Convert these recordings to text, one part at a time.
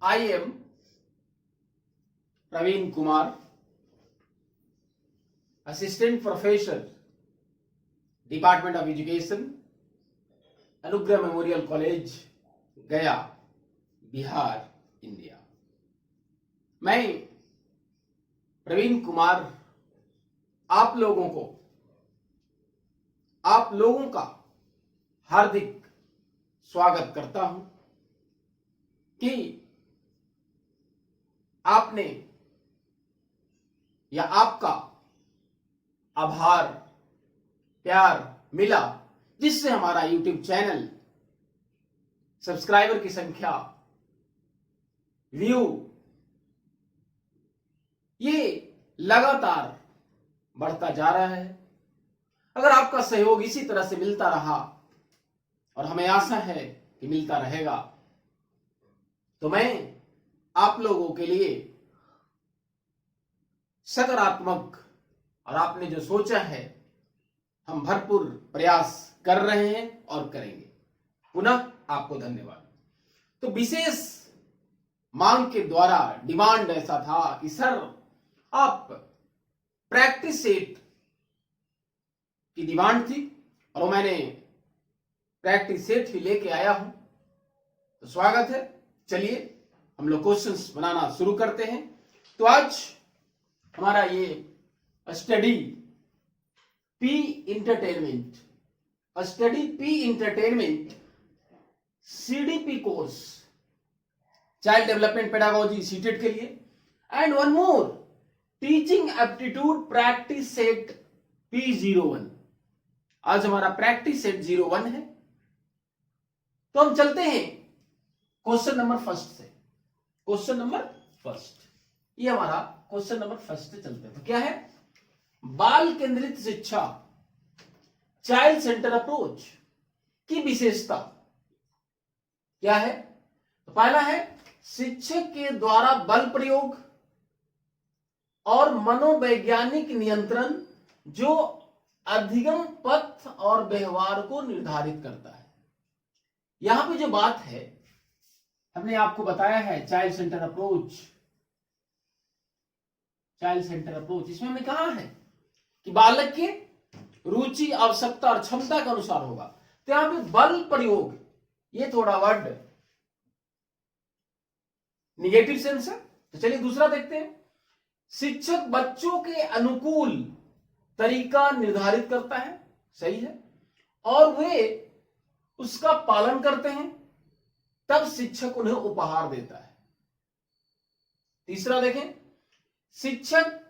I am Praveen Kumar, Assistant Professor, Department of Education, अनुग्रह memorial college, गया, Bihar, India. मैं प्रवीण कुमार आप लोगों का हार्दिक स्वागत करता हूं कि आपने या आपका आभार प्यार मिला, जिससे हमारा YouTube चैनल सब्सक्राइबर की संख्या, व्यू ये लगातार बढ़ता जा रहा है। अगर आपका सहयोग इसी तरह से मिलता रहा और हमें आशा है कि मिलता रहेगा, तो मैं आप लोगों के लिए सकारात्मक और आपने जो सोचा है हम भरपूर प्रयास कर रहे हैं और करेंगे। पुनः आपको धन्यवाद। तो विशेष मांग के द्वारा डिमांड ऐसा था कि सर आप प्रैक्टिस सेट की डिमांड थी और मैंने प्रैक्टिस सेट ही लेके आया हूं, तो स्वागत है। चलिए हम लोग क्वेश्चंस बनाना शुरू करते हैं। तो आज हमारा ये study P entertainment CDP course, child development pedagogy CTET के लिए, and one more teaching aptitude practice set P01। आज हमारा प्रैक्टिस सेट 01 है। तो हम चलते हैं क्वेश्चन नंबर फर्स्ट से। क्वेश्चन नंबर फर्स्ट, ये हमारा क्वेश्चन नंबर फर्स्ट से चलते हैं। तो क्या है? बाल केंद्रित शिक्षा, चाइल्ड सेंटर अप्रोच की विशेषता क्या है? तो पहला है शिक्षक के द्वारा बल प्रयोग और मनोवैज्ञानिक नियंत्रण जो अधिगम पथ और व्यवहार को निर्धारित करता है। यहां पे जो बात है हमने आपको बताया है चाइल्ड सेंटर अप्रोच, इसमें हमने कहा है कि बालक के रुचि, आवश्यकता और क्षमता के अनुसार होगा। तो यहां पे बल प्रयोग, ये थोड़ा वर्ड निगेटिव सेंस है। तो चलिए दूसरा देखते हैं। शिक्षक बच्चों के अनुकूल तरीका निर्धारित करता है, सही है, और वे उसका पालन करते हैं, तब शिक्षक उन्हें उपहार देता है। तीसरा देखें, शिक्षक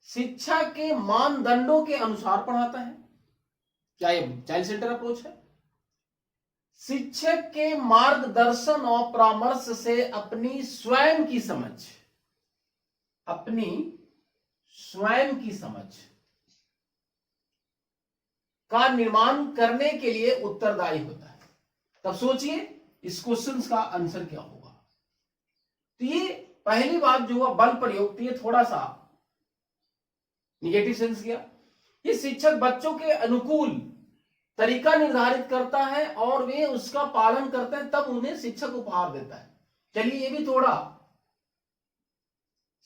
शिक्षा के मानदंडों के अनुसार पढ़ाता है। क्या ये चाइल्ड सेंटर अप्रोच है? शिक्षक के मार्गदर्शन और परामर्श से अपनी स्वयं की समझ का निर्माण करने के लिए उत्तरदायी होता है। तब सोचिए इस क्वेश्चन का आंसर क्या होगा। तो ये पहली बात जो हुआ बल प्रयोग, तो ये थोड़ा सा निगेटिव सेंस किया। ये शिक्षक बच्चों के अनुकूल तरीका निर्धारित करता है और वे उसका पालन करते हैं, तब उन्हें शिक्षक उपहार देता है। चलिए ये भी थोड़ा,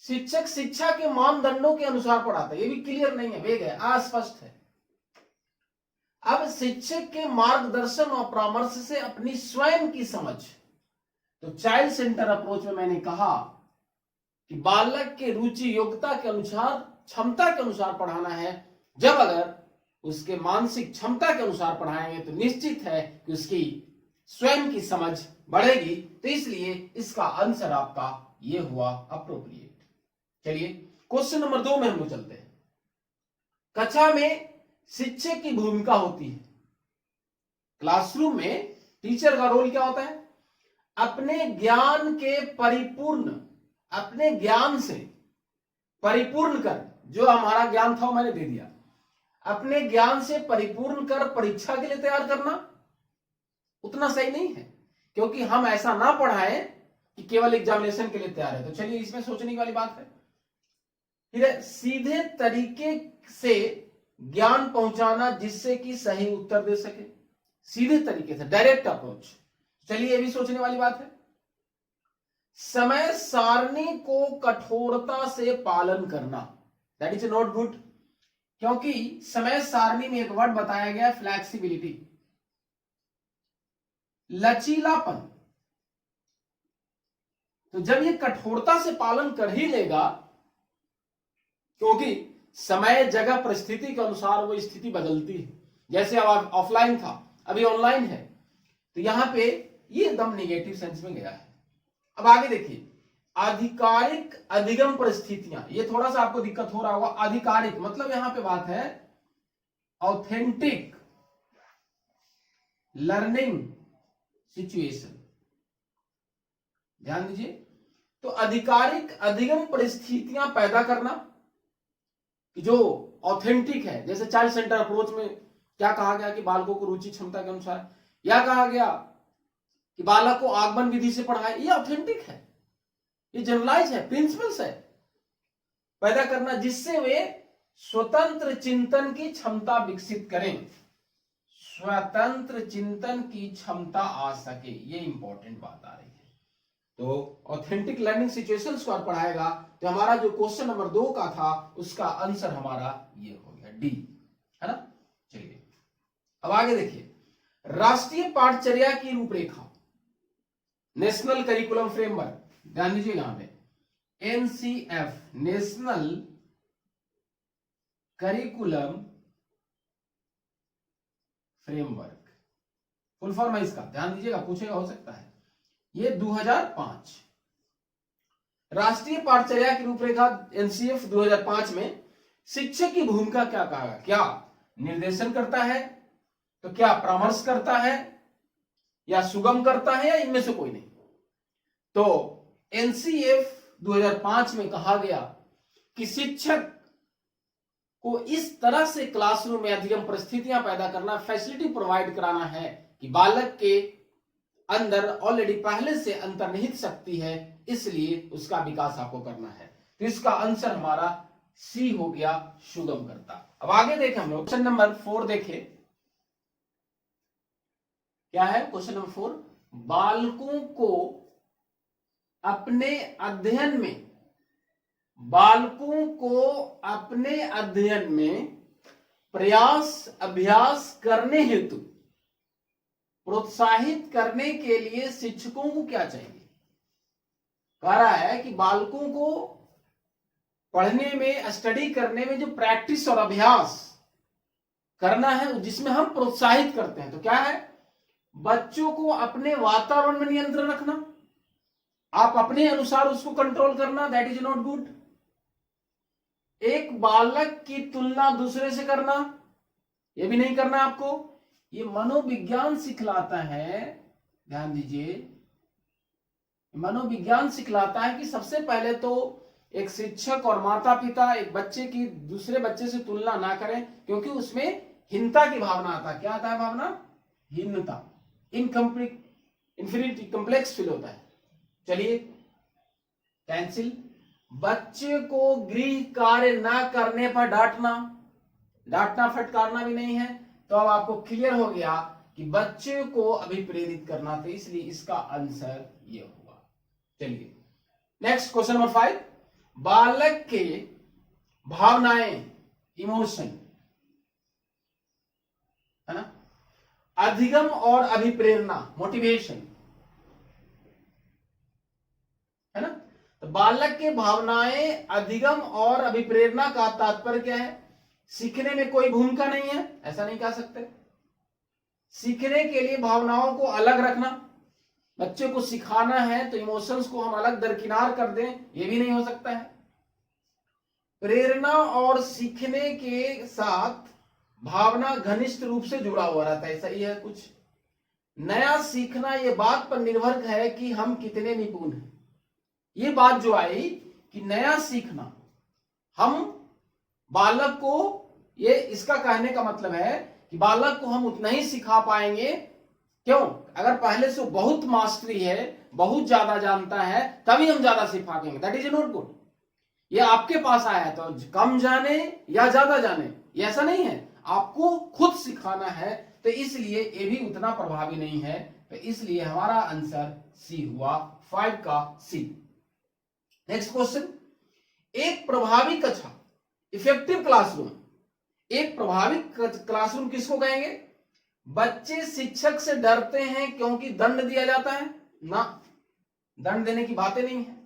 शिक्षक शिक्षा के मानदंडों के अनुसार पढ़ाता है, ये भी क्लियर नहीं है, वेग है, अस्पष्ट है। अब शिक्षक के मार्गदर्शन और परामर्श से अपनी स्वयं की समझ, तो चाइल्ड सेंटर अप्रोच में मैंने कहा कि बालक के रुचि, योग्यता के अनुसार, क्षमता के अनुसार पढ़ाना है। जब अगर उसके मानसिक क्षमता के अनुसार पढ़ाएंगे तो निश्चित है कि उसकी स्वयं की समझ बढ़ेगी। तो इसलिए इसका आंसर आपका ये हुआ अप्रोप्रिएट। चलिए क्वेश्चन नंबर 2 में हम लोग चलते हैं। कक्षा में शिक्षक की भूमिका होती है। क्लासरूम में टीचर का रोल क्या होता है? अपने ज्ञान से परिपूर्ण कर, जो हमारा ज्ञान था वो मैंने दे दिया, अपने ज्ञान से परिपूर्ण कर परीक्षा के लिए तैयार करना उतना सही नहीं है, क्योंकि हम ऐसा ना पढ़ाएं कि केवल एग्जामिनेशन के लिए तैयार है। तो चलिए इसमें सोचने वाली बात है। फिर सीधे तरीके से ज्ञान पहुंचाना जिससे कि सही उत्तर दे सके, सीधे तरीके से, डायरेक्ट अप्रोच। चलिए ये भी सोचने वाली बात है। समय सारणी को कठोरता से पालन करना, दैट इज नॉट गुड, क्योंकि समय सारणी में एक वर्ड बताया गया फ्लैक्सिबिलिटी, लचीलापन। तो जब ये कठोरता से पालन कर ही लेगा, क्योंकि समय जगह परिस्थिति के अनुसार वो स्थिति बदलती है, जैसे अब ऑफलाइन था अभी ऑनलाइन है, तो यहां पे ये एकदम निगेटिव सेंस में गया है। अब आगे देखिए, आधिकारिक अधिगम परिस्थितियां, ये थोड़ा सा आपको दिक्कत हो रहा होगा। आधिकारिक मतलब यहां पे बात है ऑथेंटिक लर्निंग सिचुएशन, ध्यान दीजिए। तो आधिकारिक अधिगम परिस्थितियां पैदा करना जो ऑथेंटिक है, जैसे चाइल्ड सेंटर अप्रोच में क्या कहा गया कि बालकों को रुचि क्षमता के अनुसार, या कहा गया कि बालक को आगमन विधि से पढ़ाए, ये ऑथेंटिक है, ये जनरलाइज है, प्रिंसिपल्स है पैदा करना, जिससे वे स्वतंत्र चिंतन की क्षमता विकसित करें, स्वतंत्र चिंतन की क्षमता आ सके, ये इंपॉर्टेंट बात आ रही है। तो ऑथेंटिक लर्निंग सिचुएशंस को पढ़ाएगा, तो हमारा जो क्वेश्चन नंबर 2 का था उसका आंसर हमारा ये हो गया, डी, है ना। चलिए अब आगे देखिए, राष्ट्रीय पाठचर्या की रूपरेखा, नेशनल करिकुलम फ्रेमवर्क, ध्यान दीजिए यहां पे NCF, national curriculum framework, full form है इसका, ध्यान दीजिएगा, पूछेगा हो सकता है। ये 2005 राष्ट्रीय पाठचर्या की रूपरेखा एनसीएफ 2005 में शिक्षक की भूमिका क्या कहा, क्या निर्देशन करता है, तो क्या परामर्श करता है, या सुगम करता है, या इनमें से कोई नहीं। तो एनसीएफ 2005 में कहा गया कि शिक्षक को इस तरह से क्लासरूम में अधिगम परिस्थितियां पैदा करना, फैसिलिटी प्रोवाइड कराना है कि बालक के अंदर ऑलरेडी पहले से अंतर्निहित शक्ति है, इसलिए उसका विकास आपको करना है। तो इसका आंसर हमारा सी हो गया, सुगम करता। अब आगे देखें हम लोग, क्वेश्चन नंबर 4 देखें, क्या है क्वेश्चन नंबर 4, बालकों को अपने अध्ययन में, बालकों को अपने अध्ययन में प्रयास अभ्यास करने हेतु प्रोत्साहित करने के लिए शिक्षकों को क्या चाहिए। कह रहा है कि बालकों को पढ़ने में, स्टडी करने में जो प्रैक्टिस और अभ्यास करना है, जिसमें हम प्रोत्साहित करते हैं, तो क्या है, बच्चों को अपने वातावरण में नियंत्रण रखना, आप अपने अनुसार उसको कंट्रोल करना, दैट इज नॉट गुड। एक बालक की तुलना दूसरे से करना, यह भी नहीं करना आपको। ये मनोविज्ञान सिखलाता है, ध्यान दीजिए, मनोविज्ञान सिखलाता है कि सबसे पहले तो एक शिक्षक और माता पिता एक बच्चे की दूसरे बच्चे से तुलना ना करें, क्योंकि उसमें हीनता की भावना आता है। क्या आता है भावना, हीनता, इनकम्प्लीट, इंफीरियरिटी कॉम्प्लेक्स फील होता है। चलिए कैंसिल। बच्चे को गृह कार्य ना करने पर डांटना, डांटना फटकारना भी नहीं है। तो अब आपको क्लियर हो गया कि बच्चे को अभिप्रेरित करना, तो इसलिए इसका आंसर ये होगा। चलिए नेक्स्ट क्वेश्चन नंबर 5, बालक के भावनाएं, इमोशन, है ना, अधिगम और अभिप्रेरणा, मोटिवेशन, है ना। तो बालक के भावनाएं, अधिगम और अभिप्रेरणा का तात्पर्य क्या है, सीखने में कोई भूमिका नहीं है, ऐसा नहीं कह सकते। सीखने के लिए भावनाओं को अलग रखना, बच्चे को सिखाना है तो इमोशंस को हम अलग दरकिनार कर दें, यह भी नहीं हो सकता है। प्रेरणा और सीखने के साथ भावना घनिष्ठ रूप से जुड़ा हुआ रहता है, सही है। कुछ नया सीखना ये बात पर निर्भर है कि हम कितने निपुण हैं। ये बात जो आई कि नया सीखना, हम बालक को, ये इसका कहने का मतलब है कि बालक को हम उतना ही सिखा पाएंगे, क्यों, अगर पहले से बहुत मास्टरी है, बहुत ज्यादा जानता है, तभी हम ज्यादा सिखा पाएंगे, दैट इज नॉट गुड। ये आपके पास आया तो कम जाने या ज्यादा जाने, ये ऐसा नहीं है। आपको खुद सिखाना है तो इसलिए ये भी उतना प्रभावी नहीं है, तो इसलिए हमारा आंसर सी हुआ, 5 का सी। नेक्स्ट क्वेश्चन, एक प्रभावी कक्षा, इफेक्टिव क्लासरूम, एक प्रभावी क्लासरूम किसको कहेंगे? बच्चे शिक्षक से डरते हैं क्योंकि दंड दिया जाता है? ना, दंड देने की बातें नहीं है।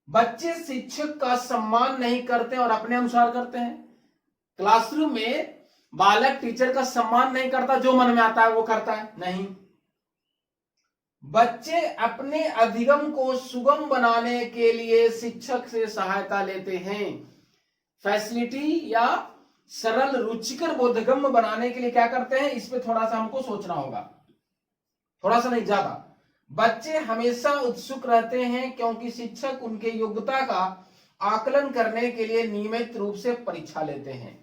बच्चे शिक्षक का सम्मान नहीं करते और अपने अनुसार करते हैं। क्लासरूम में बालक टीचर का सम्मान नहीं करता, जो मन में आता है वो करता है, नहीं। बच्चे अपने अधिगम को सुगम बनाने के लिए शिक्षक से सहायता लेते हैं। फैसिलिटी या सरल रुचिकर बोधगम्य बनाने के लिए क्या करते हैं? इस पे थोड़ा सा हमको सोचना होगा, थोड़ा सा नहीं ज्यादा। बच्चे हमेशा उत्सुक रहते हैं क्योंकि शिक्षक उनके योग्यता का आकलन करने के लिए नियमित रूप से परीक्षा लेते हैं।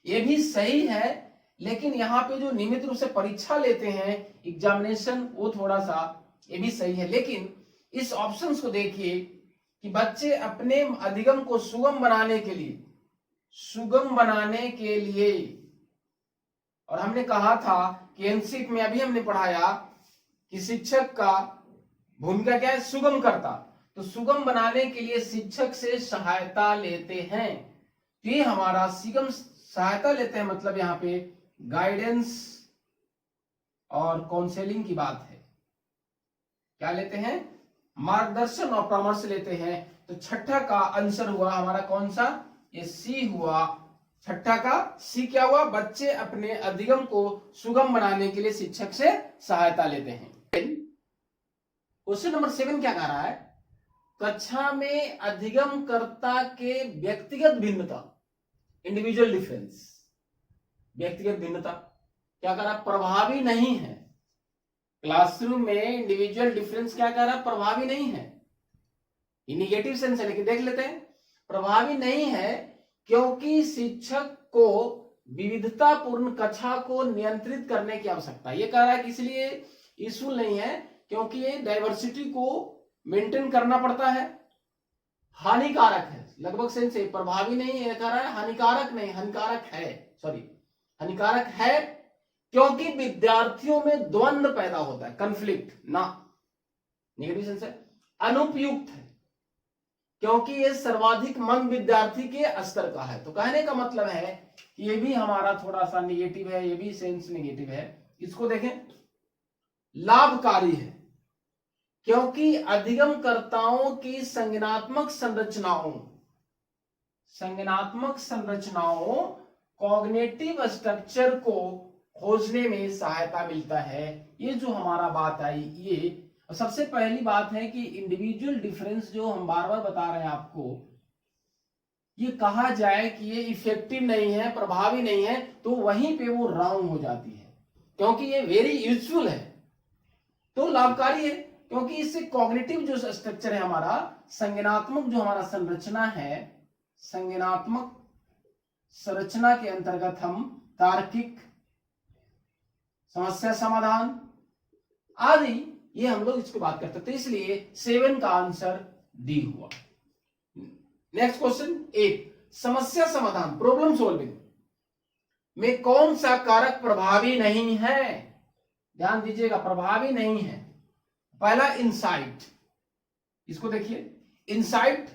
ये भी सही है, लेकिन यहाँ पे जो नियमित रूप से परीक्षा लेते हैं एग्जामिनेशन, वो थोड़ा सा, ये भी सही है। लेकिन इस ऑप्शंस को देखिए कि बच्चे अपने अधिगम को सुगम बनाने के लिए, सुगम बनाने के लिए, और हमने कहा था कि एनसीईआरटी में अभी हमने पढ़ाया कि शिक्षक का भूमिका क्या है? सुगम करता। तो सुगम बनाने के लिए शिक्षक से सहायता लेते हैं। ये हमारा सुगम सहायता लेते हैं मतलब यहाँ पे गाइडेंस और काउंसलिंग की बात है। क्या लेते हैं? मार्गदर्शन और परामर्श लेते हैं। तो छठा का आंसर हुआ हमारा कौन सा? ये सी हुआ, छठा का सी क्या हुआ? बच्चे अपने अधिगम को सुगम बनाने के लिए शिक्षक से सहायता लेते हैं। क्वेश्चन नंबर 7 क्या कह रहा है? कक्षा में अधिगमकर्ता के व्यक्तिगत भिन्नता, इंडिविजुअल डिफरेंस, व्यक्तिगत भिन्नता क्या कह रहा? प्रभावी नहीं है। क्लासरूम में इंडिविजुअल डिफरेंस क्या कह रहा? प्रभावी नहीं है। ये निगेटिव सेंस है, लेकिन देख लेते हैं। प्रभावी नहीं है क्योंकि शिक्षक को विविधतापूर्ण कक्षा को नियंत्रित करने की आवश्यकता है। ये कह रहा है कि इसलिए यूजफुल नहीं है क्योंकि ये डाइवर्सिटी को मेंटेन करना पड़ता है। हानिकारक है, लगभग सेंस है। प्रभावी नहीं है कह रहा है, हानिकारक नहीं, हानिकारक है, सॉरी, हानिकारक है क्योंकि विद्यार्थियों में द्वंद्व पैदा होता है, कंफ्लिक्ट, ना, नेगेटिव सेंस है। अनुपयुक्त है क्योंकि ये सर्वाधिक मंद विद्यार्थी के स्तर का है। तो कहने का मतलब है कि ये भी हमारा थोड़ा सा नेगेटिव है, ये भी सेंस नेगेटिव है। इसको देखें, लाभकारी है क्योंकि अधिगमकर्ताओं की संज्ञानात्मक संरचनाओं कॉग्निटिव स्ट्रक्चर को खोजने में सहायता मिलता है। ये जो हमारा बात आई, ये सबसे पहली बात है कि इंडिविजुअल डिफरेंस जो हम बार बार बता रहे हैं आपको, ये कहा जाए कि ये इफेक्टिव नहीं है, प्रभावी नहीं है, तो वहीं पे वो रॉन्ग हो जाती है क्योंकि ये वेरी यूजफुल है। तो लाभकारी है क्योंकि इससे कॉग्निटिव जो स्ट्रक्चर है हमारा, संज्ञानात्मक जो हमारा संरचना है, संज्ञानात्मक संरचना के अंतर्गत हम तार्किक, समस्या समाधान आदि, ये हम लोग इसको बात करते हैं। तो इसलिए 7 का आंसर डी हुआ। नेक्स्ट क्वेश्चन 8, समस्या समाधान, प्रॉब्लम सॉल्विंग में कौन सा कारक प्रभावी नहीं है? ध्यान दीजिएगा, प्रभावी नहीं है। पहला इनसाइट, इसको देखिए, इनसाइट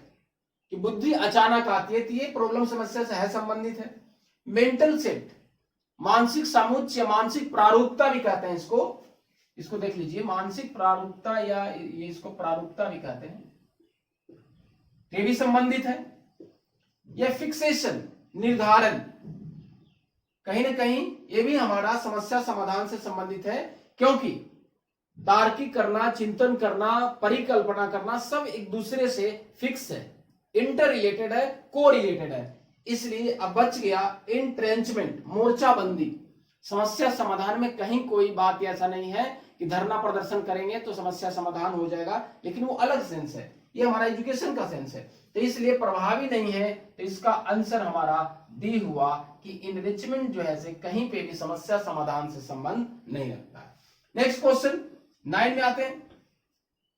की बुद्धि अचानक आती है, तो ये प्रॉब्लम समस्या से है संबंधित है। मेंटल सेट, मानसिक समुच्चय, मानसिक प्रारूपता भी कहते हैं इसको देख लीजिए, मानसिक प्रारूपता या ये इसको प्रारूपता भी कहते हैं, ये भी संबंधित है। यह फिक्सेशन, निर्धारण, कहीं ना कहीं ये भी हमारा समस्या समाधान से संबंधित है क्योंकि तार्किक करना, चिंतन करना, परिकल्पना करना सब एक दूसरे से फिक्स है, इंटर रिलेटेड है, को रिलेटेड है। इसलिए अब बच गया इंट्रेंचमेंट, मोर्चाबंदी। समस्या समाधान में कहीं कोई बात ऐसा नहीं है कि धरना प्रदर्शन करेंगे तो समस्या समाधान हो जाएगा, लेकिन वो अलग सेंस है, ये हमारा एजुकेशन का सेंस है। तो इसलिए प्रभावी नहीं है, तो इसका आंसर हमारा डी हुआ कि इनरिचमेंट जो है से कहीं पे भी समस्या समाधान से संबंध नहीं रखता है। नेक्स्ट क्वेश्चन 9 में आते हैं,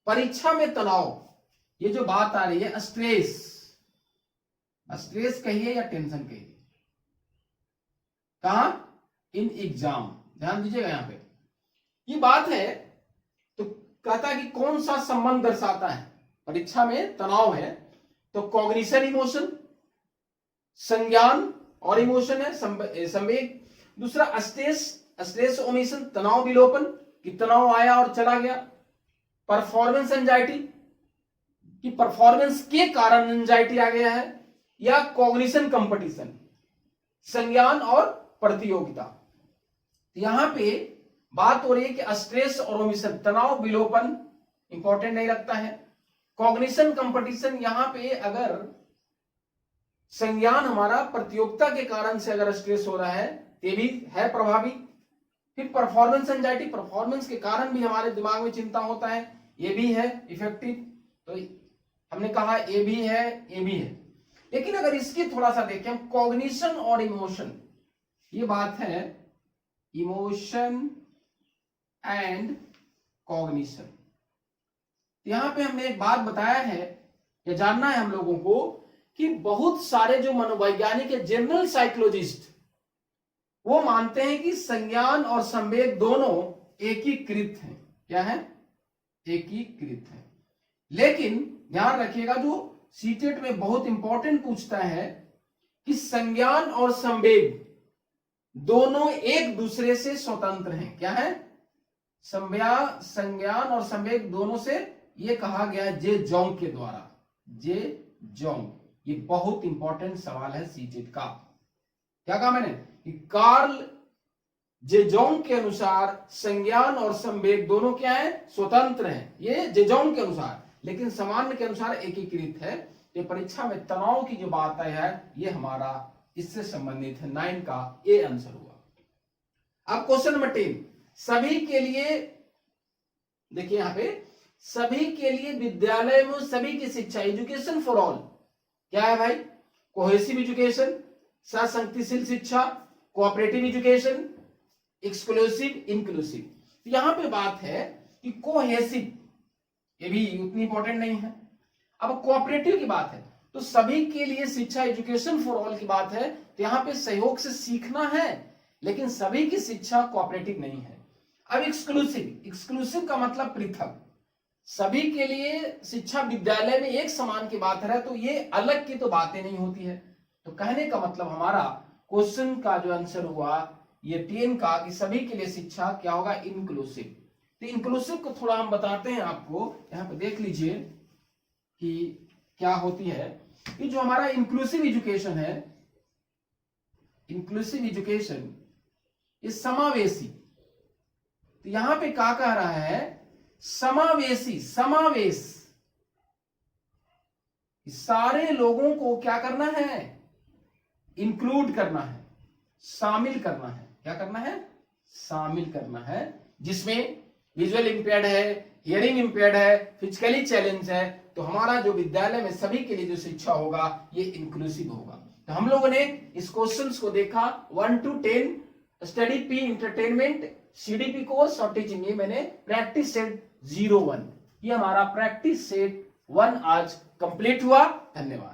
परीक्षा में तनाव। ये जो बात आ रही है स्ट्रेस कहिए या टेंशन कहिए, कहां? In exam. ध्यान दीजिएगा यहां पे ये बात है। तो कहता है कि कौन सा संबंध दर्शाता है, परीक्षा में तनाव है तो कॉग्निशन इमोशन, संज्ञान और इमोशन है संवेग। दूसरा स्ट्रेस ओमिशन, तनाव विलोपन कि तनाव आया और चला गया। परफॉर्मेंस एंजाइटी कि परफॉर्मेंस के कारण एंजाइटी आ गया है। या कॉग्निशन कंपटीशन, संज्ञान और प्रतियोगिता। यहां पे बात हो रही है कि स्ट्रेस और ओमिशन, तनाव विलोपन इंपॉर्टेंट नहीं लगता है। कॉग्निशन कंपटीशन, यहां पे अगर संज्ञान हमारा प्रतियोगिता के कारण से अगर स्ट्रेस हो रहा है ये भी है प्रभावी। फिर परफॉर्मेंस एंजाइटी, परफॉर्मेंस के कारण भी हमारे दिमाग में चिंता होता है, ये भी है इफेक्टिव। तो हमने कहा ये भी है, ये भी है। लेकिन अगर इसकी थोड़ा सा देखें हम, कॉग्निशन और इमोशन, ये बात है इमोशन एंड कॉग्निशन। यहां पे हमने एक बात बताया है या जानना है हम लोगों को कि बहुत सारे जो मनोवैज्ञानिक है, जनरल साइकोलॉजिस्ट, वो मानते हैं कि संज्ञान और संवेग दोनों एकीकृत हैं। क्या है? एकीकृत है। लेकिन ध्यान रखिएगा जो सीटेट में बहुत इंपॉर्टेंट पूछता है कि संज्ञान और संवेग दोनों एक दूसरे से स्वतंत्र हैं। क्या है? संज्ञान और संवेग दोनों से, ये कहा गया है जे जोंग के द्वारा। जे जोंग, ये बहुत इंपॉर्टेंट सवाल है सीटेट का। क्या कहा मैंने कि कार्ल जेजोंग के अनुसार संज्ञान और संवेग दोनों क्या है? स्वतंत्र हैं। ये जेजोंग के अनुसार, लेकिन सामान्य के अनुसार एकीकृत है। ये परीक्षा में तनाव की जो बात है ये हमारा इससे संबंधित है। 9 का ए आंसर हुआ। अब क्वेश्चन नंबर 10, सभी के लिए, देखिए यहां पे सभी के लिए विद्यालय में सभी की शिक्षा, एजुकेशन फॉर ऑल, क्या है भाई? कोहेसिव एजुकेशन, सशक्तिशील शिक्षा, कोऑपरेटिव एजुकेशन, एक्सक्लूसिव, इंक्लूसिव। यहां पे बात है कि कोहेसिव, ये भी उतनी इंपॉर्टेंट नहीं है। अब कोऑपरेटिव की बात है तो सभी के लिए शिक्षा, एजुकेशन फॉर ऑल की बात है, तो यहां पे सहयोग से सीखना है, लेकिन सभी की शिक्षा कोऑपरेटिव नहीं है। अब एक्सक्लूसिव, एक्सक्लूसिव का मतलब पृथक, सभी के लिए शिक्षा विद्यालय में एक समान की बात है, तो ये अलग की तो बातें नहीं होती है। तो कहने का मतलब हमारा क्वेश्चन का जो आंसर हुआ ये 10 का कि सभी के लिए शिक्षा क्या होगा? इंक्लूसिव। तो इंक्लूसिव को थोड़ा हम बताते हैं आपको, यहां पे देख लीजिए कि क्या होती है। कि जो हमारा इंक्लूसिव एजुकेशन है, इंक्लूसिव एजुकेशन ये समावेशी। तो यहां पे क्या कह रहा है? समावेशी, समावेश, सारे लोगों को क्या करना है? इंक्लूड करना है, शामिल करना है। क्या करना है? शामिल करना है। जिसमें विजुअल इंपेयर्ड है, हियरिंग इंपेयर्ड है, फिजिकली चैलेंज है, तो हमारा जो विद्यालय में सभी के लिए जो शिक्षा होगा ये इंक्लूसिव होगा। तो हम लोगों ने इस क्वेश्चंस को देखा 1 to 10, study P entertainment, CDP course और टीचिंग। ये मैंने प्रैक्टिस सेट 01, ये हमारा प्रैक्टिस सेट 1 आज कंप्लीट हुआ। धन्यवाद।